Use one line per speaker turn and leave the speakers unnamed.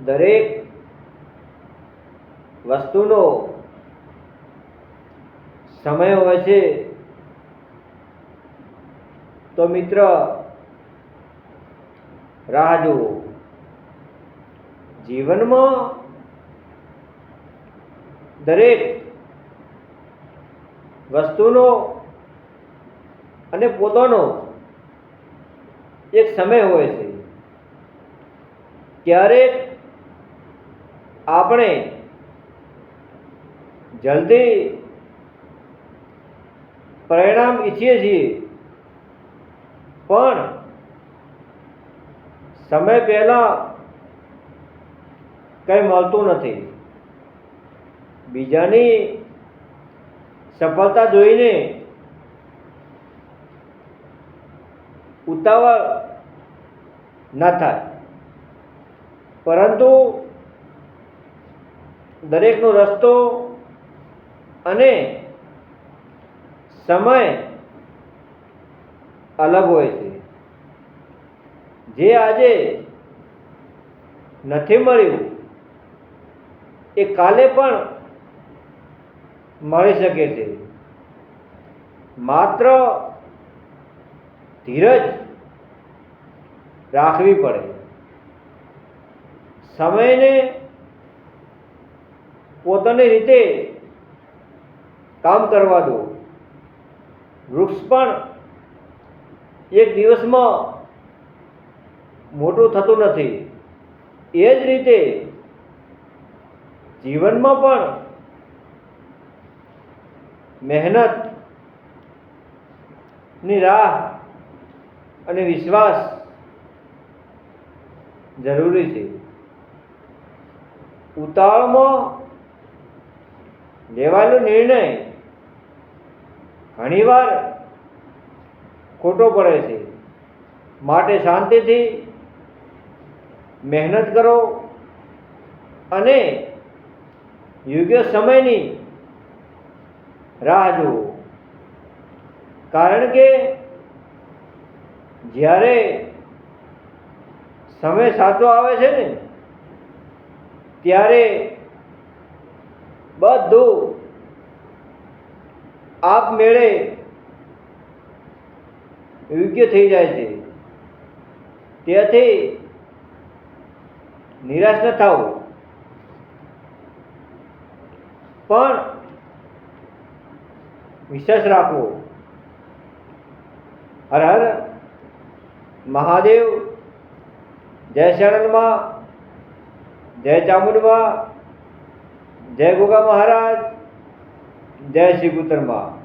દરેક વસ્તુનો સમય હોય છે. તો મિત્ર, રાહ જુઓ. જીવનમાં દરેક વસ્તુનો અને પોતાનો એક સમય હોય છે. ક્યારેક આપણે જલ્દી પરિણામ ઈચ્છીએ છીએ, પણ સમય પહેલા કંઈ મળતું નથી. બીજાની સફળતા જોઈને ઉતાવળ ન થાય, પરંતુ દરેકનો રસ્તો અને સમય અલગ હોય છે. જે આજે નથી મળ્યું એ કાલે પણ મળી શકે છે. માત્ર ધીરજ રાખવી પડે. સમયને પોતાની રીતે કામ કરવા દો. વૃક્ષ પણ એક દિવસમાં મોટું થતું નથી. એ જ રીતે જીવનમાં પણ મહેનતની રાહ અને વિશ્વાસ જરૂરી છે. ઉતાવળમાં લેવાયેલો નિર્ણય ઘણીવાર ખોટો પડે છે. માટે શાંતિથી મહેનત કરો અને યોગ્ય સમયની રાહ જુઓ. કારણ કે જ્યારે સમય સાચો આવે છે ને, ત્યારે બધું આપમેળે યોગ્ય થઈ જાય છે. તેથી નિરાશ ન થાઓ, પણ વિશ્વાસ રાખવો. હર હર મહાદેવ. જય શરણમાં, જય ચામુંડમાં, જય ગોગા મહારાજ, જય શ્રી કુતરમાં.